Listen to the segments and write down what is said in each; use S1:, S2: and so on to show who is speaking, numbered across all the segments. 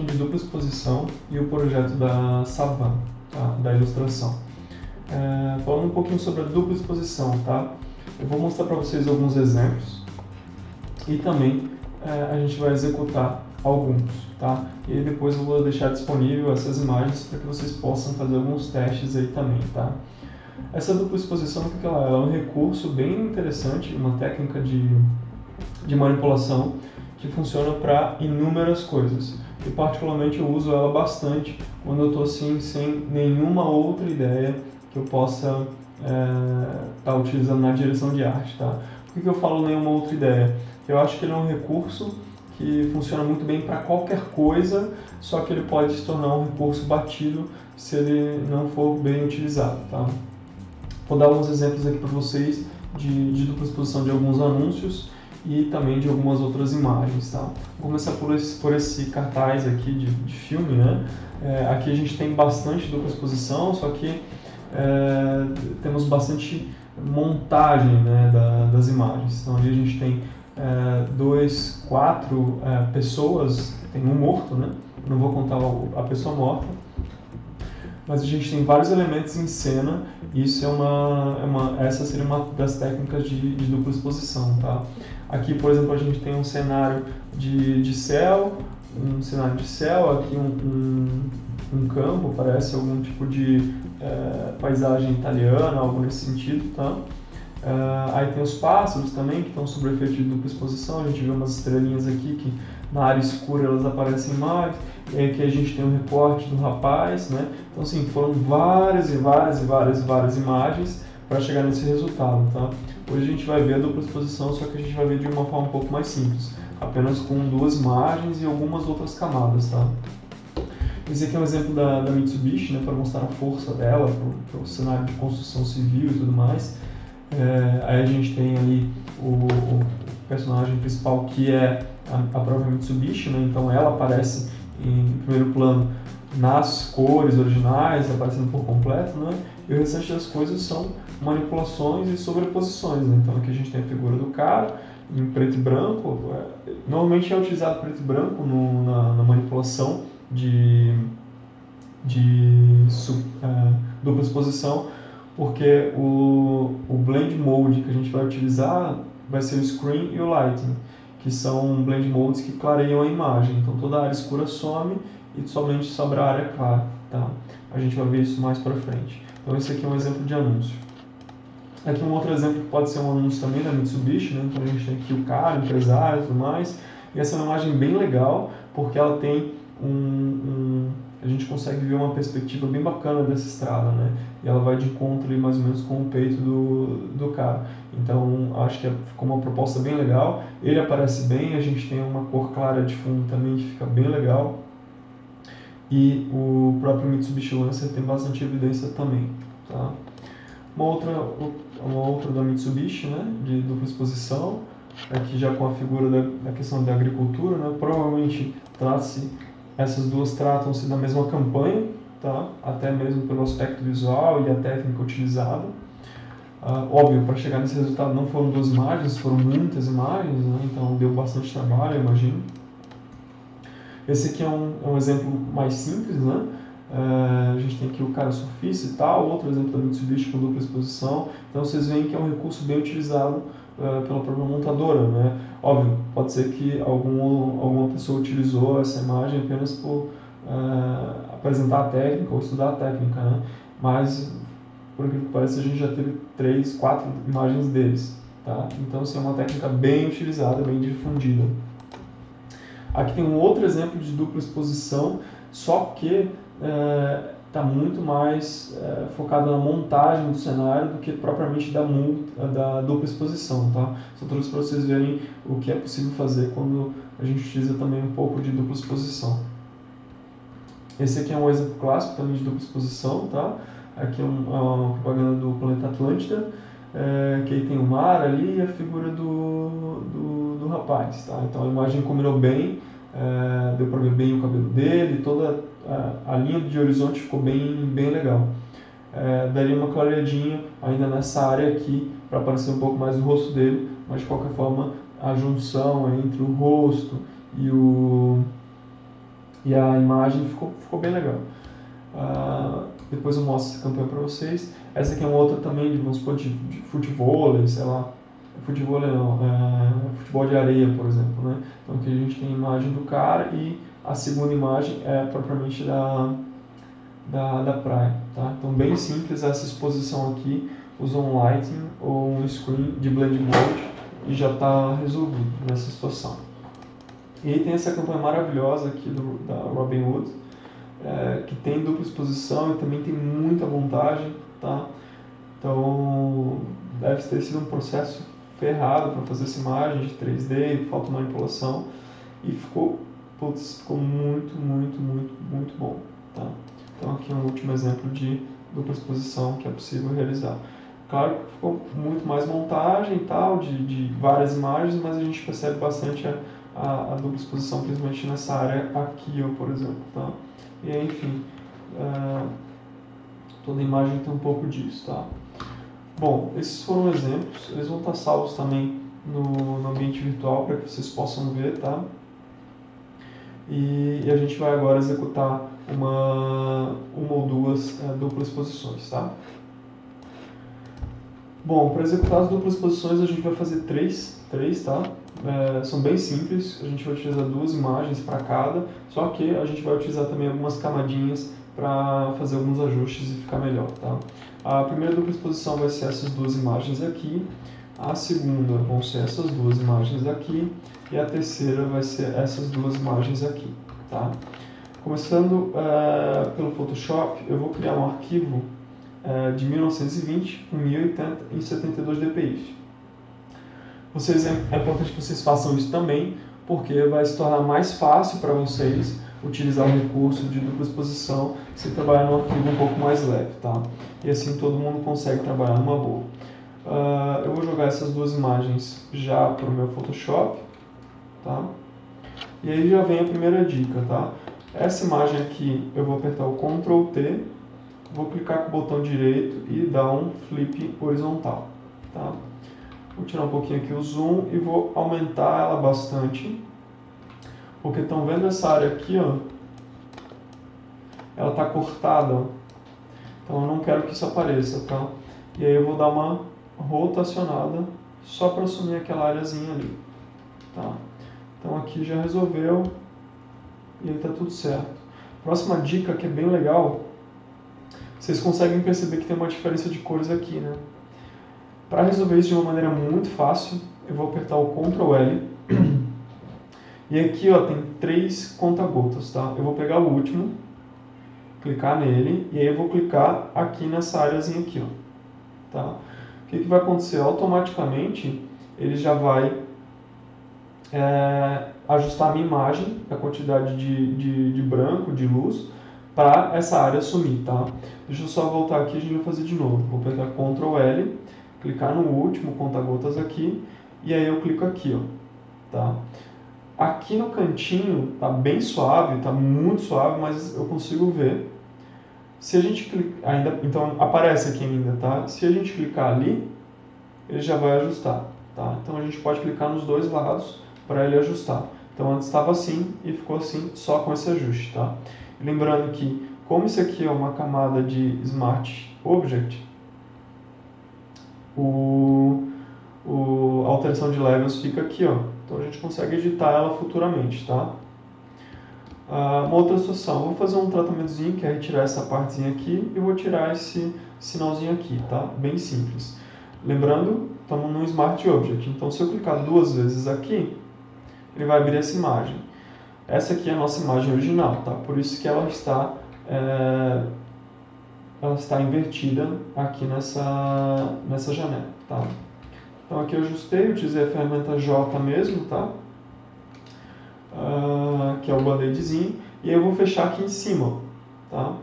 S1: de dupla exposição e o projeto da Savan, tá? Da ilustração. Falando um pouquinho sobre a dupla exposição, tá? Eu vou mostrar para vocês alguns exemplos e também a gente vai executar alguns, tá? E depois eu vou deixar disponível essas imagens para que vocês possam fazer alguns testes aí também, tá? Essa dupla exposição, o que ela é? Ela é um recurso bem interessante, uma técnica de manipulação que funciona para inúmeras coisas. E particularmente eu uso ela bastante quando eu estou assim, sem nenhuma outra ideia que eu possa estar utilizando na direção de arte, tá? Por que eu falo nenhuma outra ideia? Eu acho que ele é um recurso que funciona muito bem para qualquer coisa, só que ele pode se tornar um recurso batido se ele não for bem utilizado, tá? Vou dar alguns exemplos aqui para vocês de dupla exposição de alguns anúncios e também de algumas outras imagens, tá? Vou começar por esse cartaz aqui de filme, né? Aqui a gente tem bastante dupla exposição, só que temos bastante montagem, né, das imagens. Então ali a gente tem quatro pessoas, tem um morto, né? Não vou contar a pessoa morta, mas a gente tem vários elementos em cena e isso essa seria uma das técnicas de dupla exposição, tá? Aqui, por exemplo, a gente tem um cenário de céu, aqui um campo, parece algum tipo de paisagem italiana, algo nesse sentido, tá? Aí tem os pássaros também, que estão sob efeito de dupla exposição, a gente vê umas estrelinhas aqui que na área escura elas aparecem mais, e aí aqui a gente tem um recorte do rapaz, né? Então assim, foram várias imagens para chegar nesse resultado, tá? Hoje a gente vai ver a dupla exposição, só que a gente vai ver de uma forma um pouco mais simples, apenas com duas imagens e algumas outras camadas, tá? Esse aqui é um exemplo da Mitsubishi, né, para mostrar a força dela para o cenário de construção civil e tudo mais. Aí a gente tem ali o personagem principal, que é a própria Mitsubishi, né? Então ela aparece em primeiro plano nas cores originais, aparecendo por completo, né? E o restante das coisas são manipulações e sobreposições, né? Então aqui a gente tem a figura do cara em preto e branco. Normalmente é utilizado preto e branco na manipulação de dupla exposição, porque o blend mode que a gente vai utilizar vai ser o screen e o lighting, que são blend modes que clareiam a imagem. Então toda a área escura some e somente sobra a área clara, tá? A gente vai ver isso mais para frente. Então esse aqui é um exemplo de anúncio. Aqui um outro exemplo que pode ser um anúncio também da Mitsubishi, né? Então a gente tem aqui o cara, o empresário e tudo mais. E essa é uma imagem bem legal, porque ela tem a gente consegue ver uma perspectiva bem bacana dessa estrada, né? E ela vai de encontro ali mais ou menos com o peito do cara. Então acho que ficou uma proposta bem legal. Ele aparece bem, a gente tem uma cor clara de fundo também que fica bem legal. E o próprio Mitsubishi Lancer tem bastante evidência também, tá? Uma outra da Mitsubishi, né, de dupla exposição, aqui já com a figura da questão da agricultura, né? Provavelmente essas duas tratam-se da mesma campanha, tá? Até mesmo pelo aspecto visual e a técnica utilizada. Óbvio, para chegar nesse resultado não foram duas imagens, foram muitas imagens, né? Então deu bastante trabalho, eu imagino. Esse aqui é um exemplo mais simples, né? A gente tem aqui o cara surfista e tal, outro exemplo da Mitsubishi com dupla exposição. Então vocês veem que é um recurso bem utilizado pela própria montadora, né? Óbvio, pode ser que alguma pessoa utilizou essa imagem apenas por apresentar a técnica ou estudar a técnica, né? Mas, por aquilo que parece, a gente já teve 3, 4 imagens deles, tá? Então, assim, é uma técnica bem utilizada, bem difundida. Aqui tem um outro exemplo de dupla exposição, só que está muito mais focado na montagem do cenário do que propriamente da dupla exposição, tá? Só trouxe para vocês verem o que é possível fazer quando a gente utiliza também um pouco de dupla exposição. Esse aqui é um exemplo clássico também de dupla exposição, tá? Aqui é uma propaganda do Planeta Atlântida, que aí tem o mar ali e a figura do rapaz, tá? Então a imagem combinou bem, deu para ver bem o cabelo dele, toda a linha de horizonte ficou bem legal. Daria uma clareadinha ainda nessa área aqui para aparecer um pouco mais o rosto dele, mas de qualquer forma a junção entre o rosto e e a imagem ficou bem legal. Depois eu mostro essa campanha para vocês. Essa aqui é uma outra também, vamos supor, de futebol, sei lá. Futebol não, futebol de areia, por exemplo, né? Então aqui a gente tem a imagem do cara e a segunda imagem é propriamente da praia, tá? Então bem simples essa exposição aqui, usa um lighting ou um screen de blend mode e já está resolvido nessa situação. E aí tem essa campanha maravilhosa aqui da Robinhood, que tem dupla exposição e também tem muita montagem, tá? Então deve ter sido um processo ferrado para fazer essa imagem de 3D, falta manipulação e ficou muito bom, tá? Então aqui é um último exemplo de dupla exposição que é possível realizar. Claro que ficou muito mais montagem e tal, de várias imagens, mas a gente percebe bastante a dupla exposição, principalmente nessa área aqui, ó, por exemplo, tá? E aí, enfim, toda imagem tem um pouco disso, tá? Bom, esses foram exemplos, eles vão estar salvos também no ambiente virtual para que vocês possam ver, tá? E a gente vai agora executar uma ou duas duplas exposições, tá? Bom, para executar as duplas exposições a gente vai fazer três, tá? São bem simples, a gente vai utilizar duas imagens para cada, só que a gente vai utilizar também algumas camadinhas para fazer alguns ajustes e ficar melhor, tá? A primeira dupla exposição vai ser essas duas imagens aqui, a segunda vão ser essas duas imagens aqui e a terceira vai ser essas duas imagens aqui, tá? Começando pelo Photoshop, eu vou criar um arquivo de 1920 com 1080 em 72 dpi. É importante que vocês façam isso também, porque vai se tornar mais fácil para vocês utilizar o recurso de dupla exposição se trabalhar num arquivo um pouco mais leve, tá? E assim todo mundo consegue trabalhar numa boa. Eu vou jogar essas duas imagens já para o meu Photoshop, tá? E aí já vem a primeira dica, tá? Essa imagem aqui eu vou apertar o Ctrl T, vou clicar com o botão direito e dar um flip horizontal, tá? Vou tirar um pouquinho aqui o zoom e vou aumentar ela bastante, porque estão vendo essa área aqui, ó? Ela está cortada, ó. Então eu não quero que isso apareça, tá? E aí eu vou dar uma rotacionada só para assumir aquela areazinha ali, tá? Então aqui já resolveu e aí está tudo certo. Próxima dica que é bem legal, vocês conseguem perceber que tem uma diferença de cores aqui, né? Para resolver isso de uma maneira muito fácil, eu vou apertar o Ctrl L e aqui, ó, tem 3 conta-gotas, tá? Eu vou pegar o último, clicar nele e aí eu vou clicar aqui nessa areazinha aqui, ó, tá? O que vai acontecer? Automaticamente ele já vai ajustar a minha imagem, a quantidade de branco, de luz, para essa área sumir, tá? Deixa eu só voltar aqui e a gente vai fazer de novo. Vou apertar Ctrl L, clicar no último conta-gotas aqui, e aí eu clico aqui, ó, tá? Aqui no cantinho tá bem suave, tá muito suave, mas eu consigo ver. Se a gente clicar, então aparece aqui ainda, tá? Se a gente clicar ali, ele já vai ajustar, tá? Então a gente pode clicar nos dois lados para ele ajustar. Então antes estava assim e ficou assim só com esse ajuste, tá? Lembrando que, como isso aqui é uma camada de Smart Object, a alteração de levels fica aqui, ó. Então a gente consegue editar ela futuramente, tá? Uma outra situação, vou fazer um tratamentozinho que é retirar essa partezinha aqui e vou tirar esse sinalzinho aqui, tá? Bem simples. Lembrando, estamos no Smart Object, então se eu clicar 2 vezes aqui, ele vai abrir essa imagem. Essa aqui é a nossa imagem original, tá? Por isso que ela está invertida aqui nessa janela, tá? Então aqui eu ajustei, utilizei a ferramenta J mesmo, tá? Que é o band-aidzinho, e aí eu vou fechar aqui em cima, tá?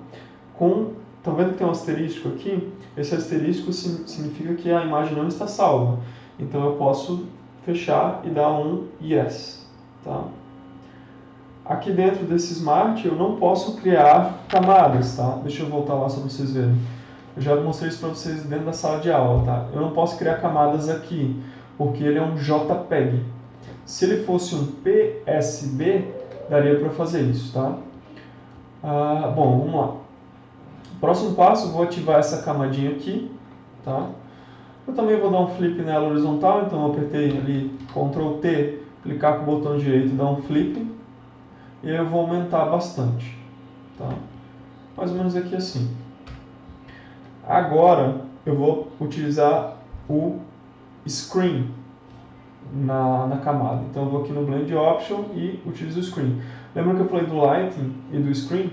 S1: Estão vendo que tem um asterisco aqui? Esse asterisco significa que a imagem não está salva. Então eu posso fechar e dar um Yes, tá? Aqui dentro desse Smart eu não posso criar camadas, tá? Deixa eu voltar lá só para vocês verem. Eu já mostrei isso para vocês dentro da sala de aula, tá? Eu não posso criar camadas aqui, porque ele é um JPEG. Se ele fosse um PSB, daria para fazer isso, tá? Bom, vamos lá. Próximo passo, vou ativar essa camadinha aqui, tá? Eu também vou dar um flip nela horizontal, então eu apertei ali Ctrl T, clicar com o botão direito e dar um flip, e aí eu vou aumentar bastante, tá? Mais ou menos aqui assim. Agora eu vou utilizar o Screen na camada. Então eu vou aqui no Blend Option e utilizo o Screen. Lembra que eu falei do Lighting e do Screen?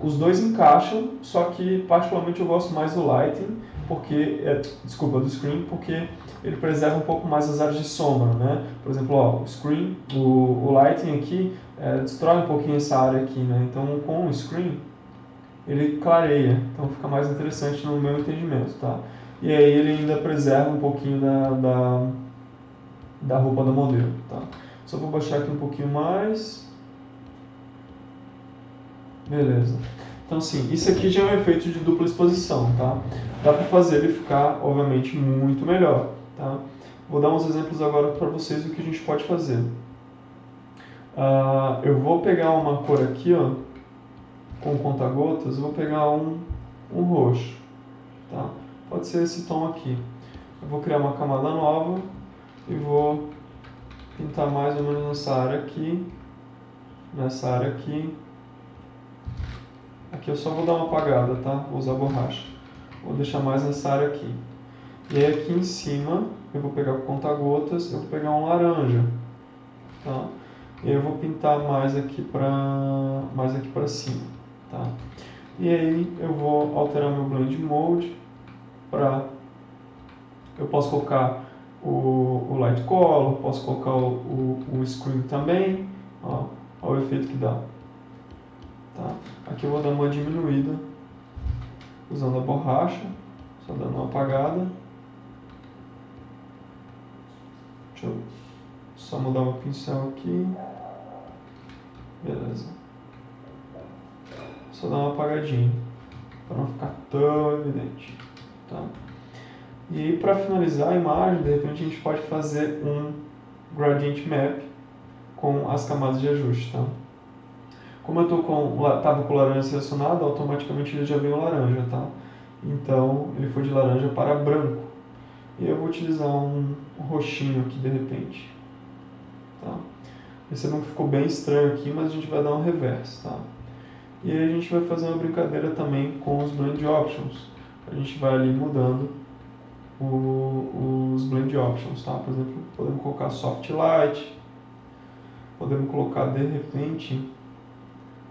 S1: Os dois encaixam, só que particularmente eu gosto mais do Lighting, do Screen, porque ele preserva um pouco mais as áreas de sombra, né? Por exemplo, ó, o Screen, o Lighting aqui destrói um pouquinho essa área aqui, né? Então com o Screen ele clareia, então fica mais interessante no meu entendimento, tá? E aí ele ainda preserva um pouquinho da roupa do modelo, tá? Só vou baixar aqui um pouquinho mais. Beleza. Então, sim, isso aqui já é um efeito de dupla exposição, tá? Dá para fazer ele ficar, obviamente, muito melhor, tá? Vou dar uns exemplos agora para vocês do que a gente pode fazer. Eu vou pegar uma cor aqui, ó, com conta-gotas, vou pegar um roxo, tá? Pode ser esse tom aqui. Eu vou criar uma camada nova e vou pintar mais ou menos nessa área aqui, Aqui eu só vou dar uma apagada, tá? Vou usar borracha. Vou deixar mais nessa área aqui. E aí aqui em cima, eu vou pegar o conta-gotas, eu vou pegar um laranja, tá? E aí eu vou pintar mais aqui pra cima, tá? E aí eu vou alterar meu Blend Mode eu posso colocar o Light Color, posso colocar o Screen também, ó, olha o efeito que dá. Tá? Aqui eu vou dar uma diminuída usando a borracha, só dando uma apagada. Deixa eu só mudar o pincel aqui. Beleza. Só dar uma apagadinha, para não ficar tão evidente. Tá? E aí, para finalizar a imagem, de repente a gente pode fazer um Gradient Map com as camadas de ajuste. Tá? Como eu estava com o laranja selecionado, automaticamente ele já veio laranja, tá? Então ele foi de laranja para branco. E eu vou utilizar um roxinho aqui de repente. Tá? Percebam que ficou bem estranho aqui, mas a gente vai dar um reverse, tá? E aí a gente vai fazer uma brincadeira também com os Blend Options. A gente vai ali mudando os Blend Options, tá? Por exemplo, podemos colocar Soft Light, podemos colocar de repente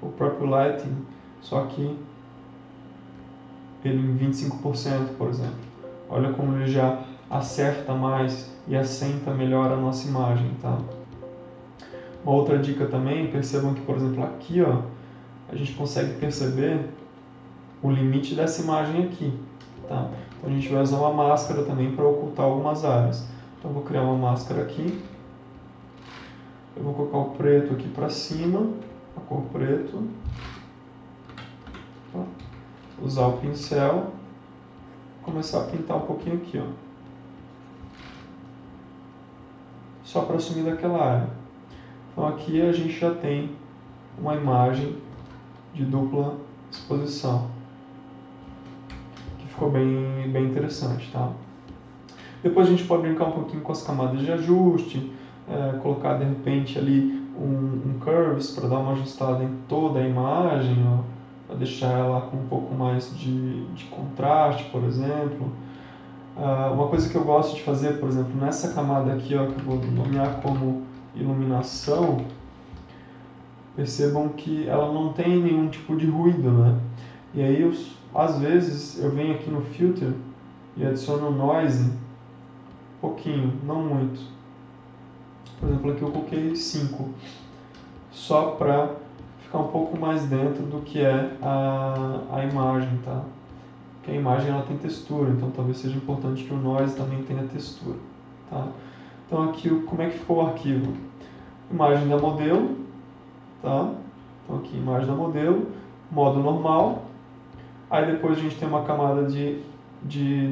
S1: o próprio Lighting, só que ele em 25%, por exemplo. Olha como ele já acerta mais e assenta melhor a nossa imagem, tá? Uma outra dica também, percebam que, por exemplo, aqui, ó, a gente consegue perceber o limite dessa imagem aqui, tá? Então a gente vai usar uma máscara também para ocultar algumas áreas. Então eu vou criar uma máscara aqui. Eu vou colocar o preto aqui para cima, a cor preto. Tá? Usar o pincel, começar a pintar um pouquinho aqui, ó. Só para sumir daquela área. Então aqui a gente já tem uma imagem de dupla exposição, que ficou bem interessante, tá? Depois a gente pode brincar um pouquinho com as camadas de ajuste, colocar de repente ali um curves para dar uma ajustada em toda a imagem, para deixar ela com um pouco mais de contraste, por exemplo. Uma coisa que eu gosto de fazer, por exemplo, nessa camada aqui, ó, que eu vou nomear como iluminação, percebam que ela não tem nenhum tipo de ruído, né? E aí, às vezes, eu venho aqui no Filter e adiciono Noise, pouquinho, não muito. Por exemplo, aqui eu coloquei 5, só para ficar um pouco mais dentro do que é a imagem, tá? Porque a imagem ela tem textura, então talvez seja importante que o Noise também tenha textura, tá? Então aqui, como é que ficou o arquivo? Imagem da modelo, tá? Então aqui, imagem da modelo, modo normal. Aí depois a gente tem uma camada de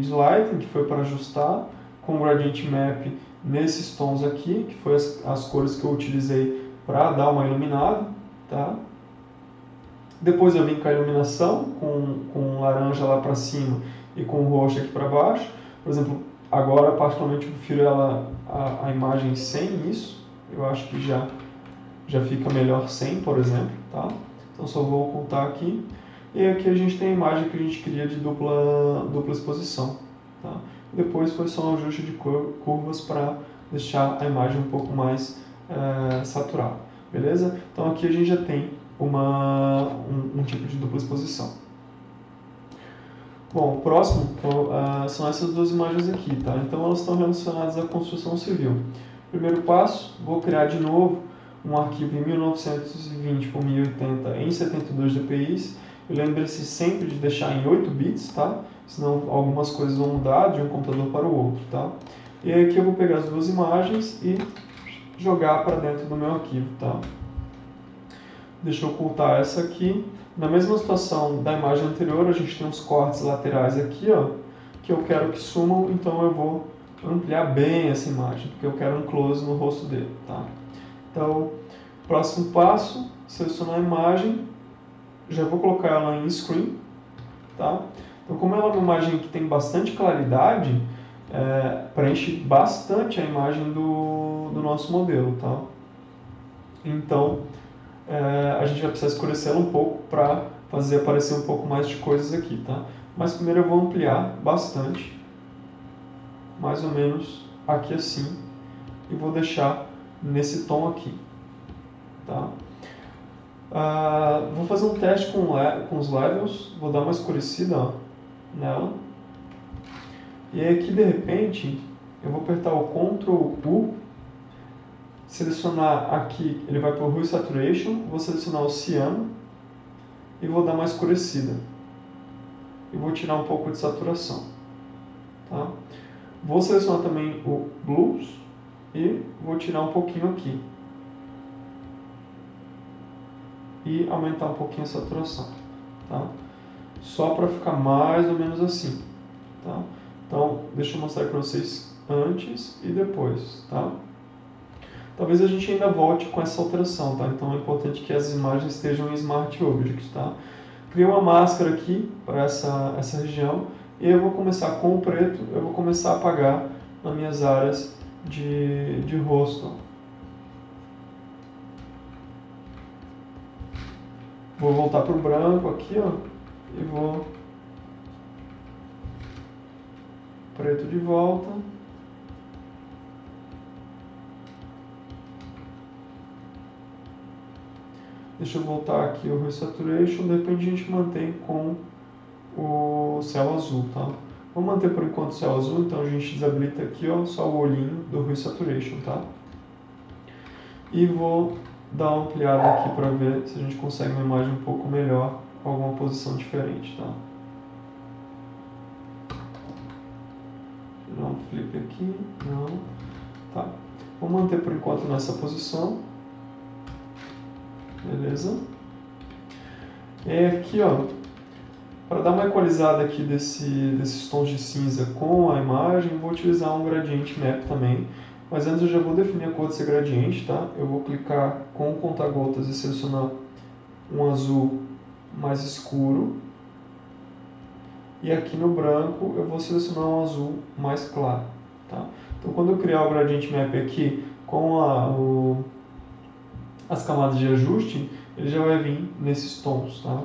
S1: lighting, que foi para ajustar, com o Gradient Map nesses tons aqui, que foi as cores que eu utilizei para dar uma iluminada, tá? Depois eu vim com a iluminação, com laranja lá para cima e com roxo aqui para baixo. Por exemplo, agora particularmente eu prefiro a imagem sem isso. Eu acho que já fica melhor sem, por exemplo, tá? Então só vou ocultar aqui. E aqui a gente tem a imagem que a gente queria de dupla exposição, tá? Depois foi só um ajuste de curvas para deixar a imagem um pouco mais saturada, beleza? Então aqui a gente já tem um tipo de dupla exposição. Bom, o próximo são essas duas imagens aqui, tá? Então elas estão relacionadas à construção civil. Primeiro passo, vou criar de novo um arquivo em 1920 por 1080 em 72 dpi. E lembre-se sempre de deixar em 8 bits, tá? Senão algumas coisas vão mudar de um computador para o outro, tá? E aí aqui eu vou pegar as duas imagens e jogar para dentro do meu arquivo, tá? Deixa eu ocultar essa aqui. Na mesma situação da imagem anterior, a gente tem uns cortes laterais aqui, ó, que eu quero que sumam, então eu vou ampliar bem essa imagem, porque eu quero um close no rosto dele, tá? Então, próximo passo, selecionar a imagem, já vou colocar ela em screen, tá? Então, como ela é uma imagem que tem bastante claridade, preenche bastante a imagem do nosso modelo, tá? Então, a gente vai precisar escurecê-la um pouco para fazer aparecer um pouco mais de coisas aqui, tá? Mas primeiro eu vou ampliar bastante, mais ou menos aqui assim, e vou deixar nesse tom aqui, tá? Vou fazer um teste com os levels, vou dar uma escurecida, ó, nela. E aí aqui de repente eu vou apertar o Ctrl U, selecionar aqui, ele vai para o Hue Saturation, vou selecionar o Cyan e vou dar uma escurecida. E vou tirar um pouco de saturação, tá? Vou selecionar também o Blues e vou tirar um pouquinho aqui. E aumentar um pouquinho a saturação, tá? Só para ficar mais ou menos assim, tá? Então, deixa eu mostrar para vocês antes e depois, tá? Talvez a gente ainda volte com essa alteração, tá? Então é importante que as imagens estejam em Smart Object, tá? Criei uma máscara aqui para essa região e eu vou começar com o preto, eu vou começar a apagar nas minhas áreas de rosto. Vou voltar para o branco aqui, ó, e vou preto de volta. Deixa eu voltar aqui o Hue Saturation, de repente a gente mantém com o céu azul, tá? Vamos manter por enquanto o céu azul, então a gente desabilita aqui, ó, só o olhinho do Hue Saturation, tá? E vou dar uma ampliada aqui para ver se a gente consegue uma imagem um pouco melhor, com alguma posição diferente, tá? Deixa eu dar um flip aqui, não, tá? Vou manter por enquanto nessa posição. Beleza? E aqui, ó, para dar uma equalizada aqui desses tons de cinza com a imagem, vou utilizar um Gradient Map também. Mas antes eu já vou definir a cor desse gradiente, tá? Eu vou clicar com o conta-gotas e selecionar um azul mais escuro. E aqui no branco eu vou selecionar um azul mais claro, tá? Então quando eu criar o Gradient Map aqui com as camadas de ajuste, ele já vai vir nesses tons, tá?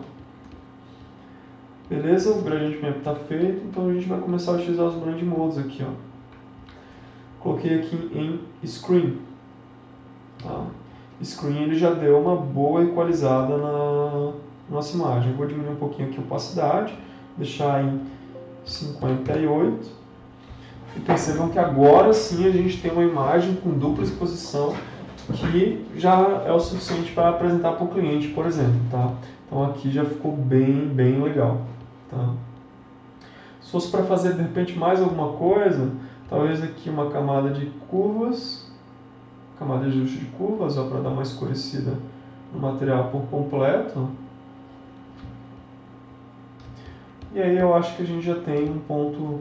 S1: Beleza? O Gradient Map está feito, então a gente vai começar a utilizar os Blend Modes aqui, ó. Coloquei aqui em Screen, tá? Screen ele já deu uma boa equalizada na nossa imagem. Eu vou diminuir um pouquinho aqui a opacidade, deixar em 58. E percebam que agora sim a gente tem uma imagem com dupla exposição que já é o suficiente para apresentar para o cliente, por exemplo, tá? Então aqui já ficou bem legal, tá? Se fosse para fazer de repente mais alguma coisa, talvez aqui uma camada de curvas, camada de ajuste de curvas, para dar uma escurecida no material por completo. E aí eu acho que a gente já tem um ponto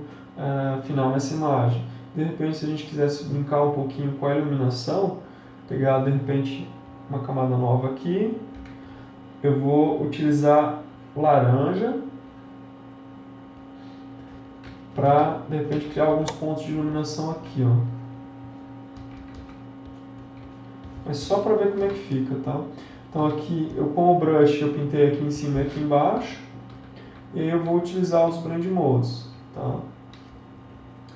S1: final nessa imagem. De repente, se a gente quisesse brincar um pouquinho com a iluminação, pegar de repente uma camada nova aqui. Eu vou utilizar laranja para, de repente, criar alguns pontos de iluminação aqui, ó. Mas só para ver como é que fica, tá? Então aqui, eu com o brush, eu pintei aqui em cima e aqui embaixo. E aí eu vou utilizar os Blend Modes, tá?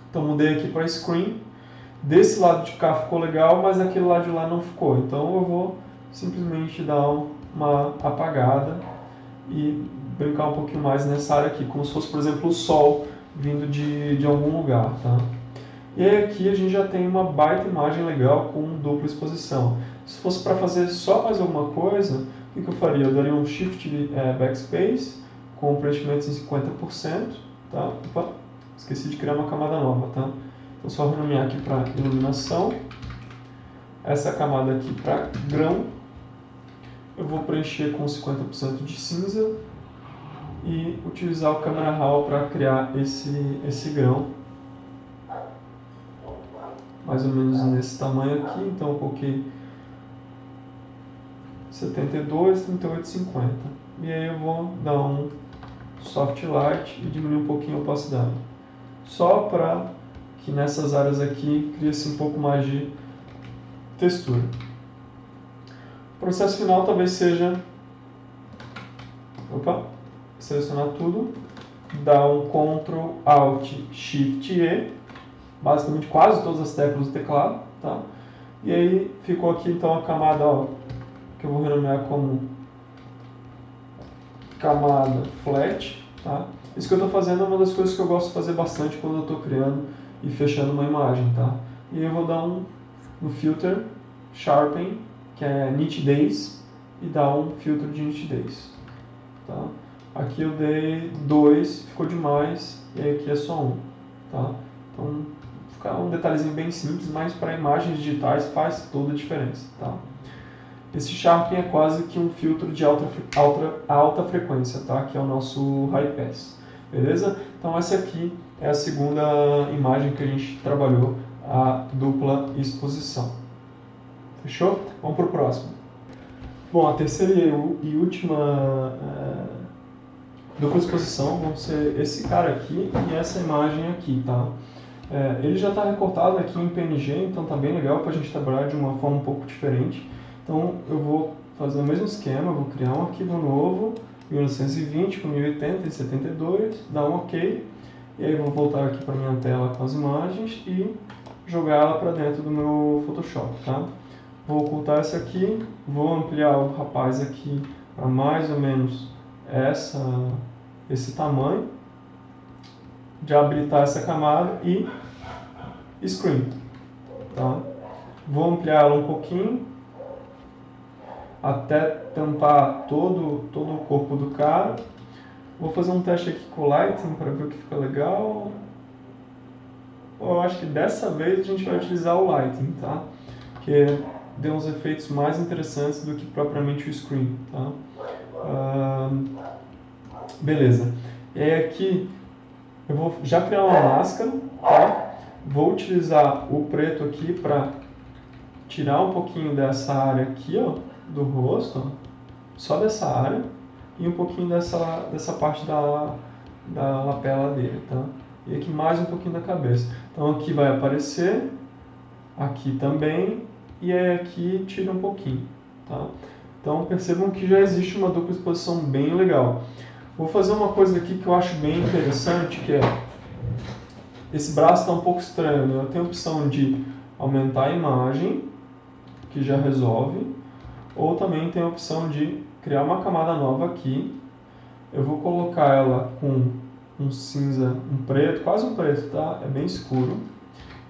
S1: Então mudei aqui para Screen. Desse lado de cá ficou legal, mas aquele lado de lá não ficou. Então eu vou simplesmente dar uma apagada e brincar um pouquinho mais nessa área aqui, como se fosse, por exemplo, o sol vindo de algum lugar, tá? E aí aqui a gente já tem uma baita imagem legal com dupla exposição. Se fosse para fazer só mais alguma coisa, o que eu faria? Eu daria um Shift Backspace com preenchimento em 50%, tá? Opa, esqueci de criar uma camada nova, tá? Então só renomear aqui para iluminação, essa camada aqui para grão, eu vou preencher com 50% de cinza e utilizar o Camera Raw para criar esse grão, mais ou menos nesse tamanho aqui. Então eu coloquei 72, 38, 50. E aí eu vou dar um Soft Light e diminuir um pouquinho a opacidade. Só para que nessas áreas aqui crie-se um pouco mais de textura. O processo final talvez seja selecionar tudo, dar um Ctrl Alt Shift E, basicamente quase todas as teclas do teclado, tá? E aí ficou aqui então a camada, ó, que eu vou renomear como camada flat, tá? Isso que eu estou fazendo é uma das coisas que eu gosto de fazer bastante quando eu estou criando e fechando uma imagem, tá? E aí eu vou dar no filter Sharpen, que é nitidez, e dar um filtro de nitidez, tá? Aqui eu dei 2, ficou demais, e aí aqui é só 1, tá? Então fica um detalhezinho bem simples, mas para imagens digitais faz toda a diferença, tá? Esse Sharpen é quase que um filtro de alta frequência, tá? Que é o nosso High Pass, beleza? Então essa aqui é a segunda imagem que a gente trabalhou, a dupla exposição. Fechou? Vamos para o próximo. Bom, a terceira e última dupla exposição vão ser esse cara aqui e essa imagem aqui, tá? Ele já está recortado aqui em PNG, então tá bem legal para a gente trabalhar de uma forma um pouco diferente. Então eu vou fazer o mesmo esquema, vou criar um arquivo novo, 1920 por 1080 e 72, dar um OK, e aí eu vou voltar aqui para minha tela com as imagens e jogar ela para dentro do meu Photoshop, tá? Vou ocultar essa aqui, vou ampliar o rapaz aqui para mais ou menos esse tamanho, de habilitar essa camada e Screen, tá? Vou ampliar ela um pouquinho, até tampar todo o corpo do cara. Vou fazer um teste aqui com o Lighting para ver o que fica legal. Eu acho que dessa vez a gente vai utilizar o Lighting, tá? Que deu uns efeitos mais interessantes do que propriamente o Screen, tá? Beleza. E aí aqui eu vou já criar uma máscara, tá? Vou utilizar o preto aqui para tirar um pouquinho dessa área aqui, ó, do rosto, ó, só dessa área, e um pouquinho dessa parte da lapela dele, tá? E aqui mais um pouquinho da cabeça. Então aqui vai aparecer, aqui também, e aí aqui tira um pouquinho, tá? Então percebam que já existe uma dupla exposição bem legal. Vou fazer uma coisa aqui que eu acho bem interessante, que é esse braço está um pouco estranho, né? Eu tenho a opção de aumentar a imagem, que já resolve, ou também tem a opção de criar uma camada nova aqui. Eu vou colocar ela com um cinza, um preto, quase um preto, tá? É bem escuro.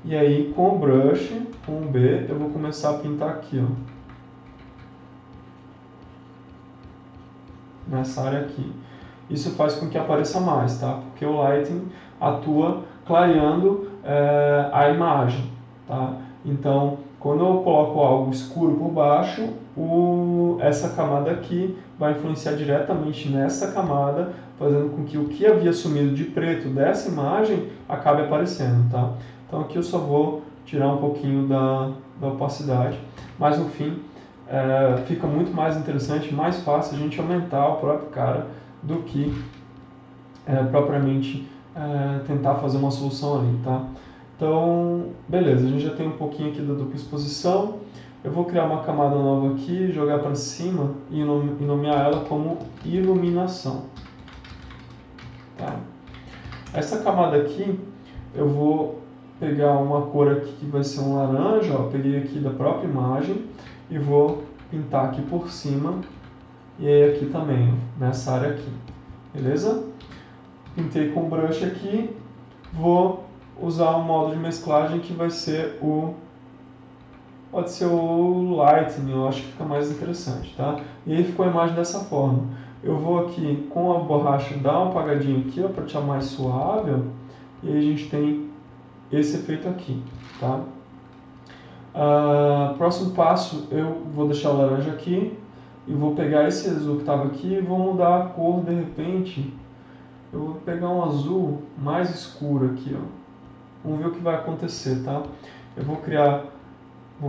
S1: E aí com o brush, com o B, eu vou começar a pintar aqui, ó. Nessa área aqui. Isso faz com que apareça mais, tá? Porque o Lighting atua clareando a imagem, tá? Então, quando eu coloco algo escuro por baixo, essa camada aqui vai influenciar diretamente nessa camada, fazendo com que o que havia sumido de preto dessa imagem acabe aparecendo, tá? Então aqui eu só vou tirar um pouquinho da opacidade, mas no fim fica muito mais interessante, mais fácil a gente aumentar o próprio cara do que propriamente tentar fazer uma solução ali, tá? Então, beleza, a gente já tem um pouquinho aqui da dupla exposição. Eu vou criar uma camada nova aqui, jogar para cima e nomear ela como iluminação. Tá? Essa camada aqui, eu vou pegar uma cor aqui que vai ser um laranja, ó, peguei aqui da própria imagem e vou pintar aqui por cima e aí aqui também, ó, nessa área aqui, beleza? Pintei com o brush aqui, vou usar um modo de mesclagem que vai ser pode ser o Lightning, eu acho que fica mais interessante, tá? E aí ficou a imagem dessa forma. Eu vou aqui com a borracha dar uma apagadinha aqui, ó, para deixar mais suave, ó, e aí a gente tem esse efeito aqui, tá? Próximo passo, eu vou deixar o laranja aqui e vou pegar esse azul que estava aqui e vou mudar a cor de repente. Eu vou pegar um azul mais escuro aqui, ó. Vamos ver o que vai acontecer, tá? Eu vou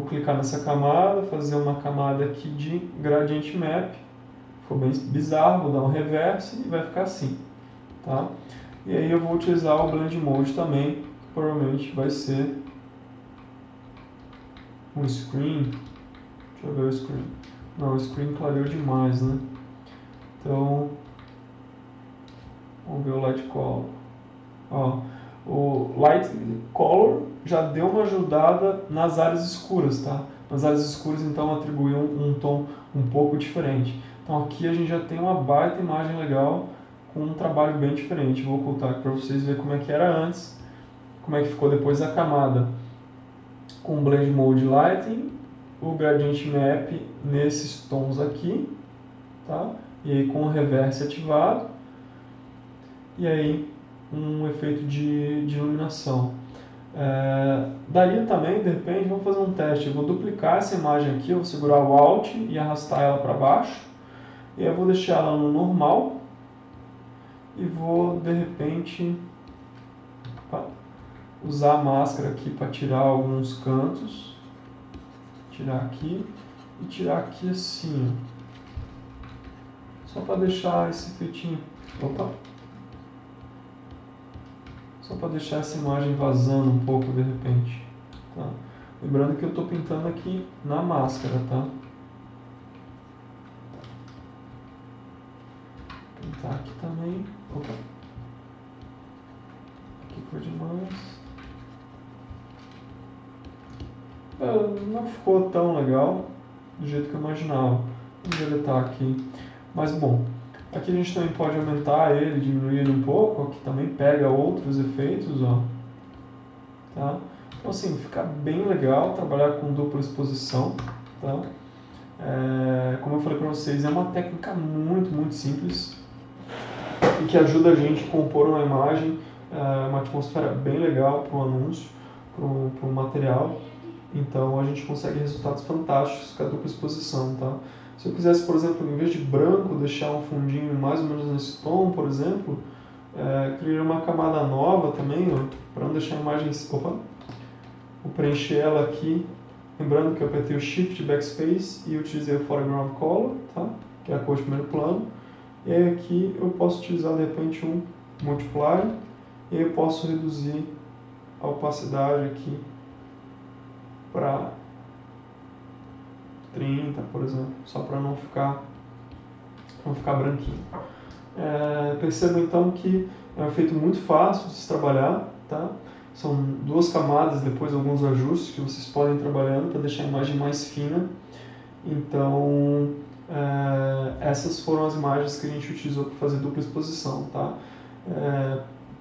S1: clicar nessa camada, fazer uma camada aqui de Gradient Map. Ficou bem bizarro, vou dar um reverse e vai ficar assim, tá? E aí eu vou utilizar o Blend Mode também, que provavelmente vai ser um Screen. Deixa eu ver o Screen. Não, o Screen clareou demais, né? Então, vamos ver o Light Color. Ó, o Light Color já deu uma ajudada nas áreas escuras, tá? Nas áreas escuras, então, atribuiu um tom um pouco diferente. Então, aqui a gente já tem uma baita imagem legal com um trabalho bem diferente. Vou ocultar aqui para vocês verem como é que era antes, como é que ficou depois da camada com o Blend Mode Lighting, o Gradient Map nesses tons aqui, tá? E aí com o Reverse ativado, e aí um efeito de iluminação. Daria também, de repente, vamos fazer um teste. Eu vou duplicar essa imagem aqui, eu vou segurar o Alt e arrastar ela para baixo, e eu vou deixar ela no normal, e vou, de repente, usar a máscara aqui para tirar alguns cantos, tirar aqui e tirar aqui assim, só para deixar esse efeitinho, só para deixar essa imagem vazando um pouco de repente, tá? Lembrando que eu estou pintando aqui na máscara, tá? Pintar aqui também, aqui foi demais. Não ficou tão legal do jeito que eu imaginava. Vou deletar aqui. Mas bom, aqui a gente também pode aumentar ele, diminuir ele um pouco. Aqui também pega outros efeitos, ó. Tá? Então assim, fica bem legal trabalhar com dupla exposição, tá? Como eu falei para vocês, é uma técnica muito simples e que ajuda a gente a compor uma imagem, uma atmosfera bem legal para o anúncio, para o material. Então a gente consegue resultados fantásticos com a dupla exposição, tá? Se eu quisesse, por exemplo, em vez de branco, deixar um fundinho mais ou menos nesse tom, por exemplo, criar uma camada nova também, para não deixar a imagem... Vou preencher ela aqui, lembrando que eu apertei o Shift Backspace e utilizei o Foreground Color, tá? Que é a cor de primeiro plano. E aí aqui eu posso utilizar de repente um Multiply, e aí eu posso reduzir a opacidade aqui para 30, por exemplo, só para não ficar branquinho. Percebam então que é um efeito muito fácil de se trabalhar, tá? São duas camadas, depois alguns ajustes que vocês podem ir trabalhando para deixar a imagem mais fina. Então, essas foram as imagens que a gente utilizou para fazer dupla exposição, tá?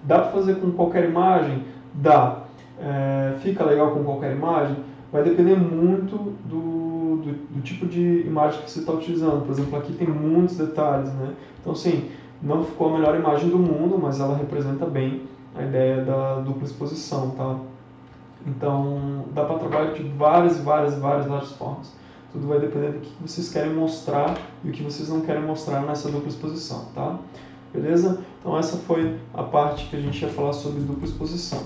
S1: Dá para fazer com qualquer imagem? Dá. Fica legal com qualquer imagem? Vai depender muito do tipo de imagem que você está utilizando. Por exemplo, aqui tem muitos detalhes, né? Então, sim, não ficou a melhor imagem do mundo, mas ela representa bem a ideia da dupla exposição, tá? Então, dá para trabalhar de várias formas. Tudo vai depender do que vocês querem mostrar e o que vocês não querem mostrar nessa dupla exposição, tá? Beleza? Então, essa foi a parte que a gente ia falar sobre dupla exposição.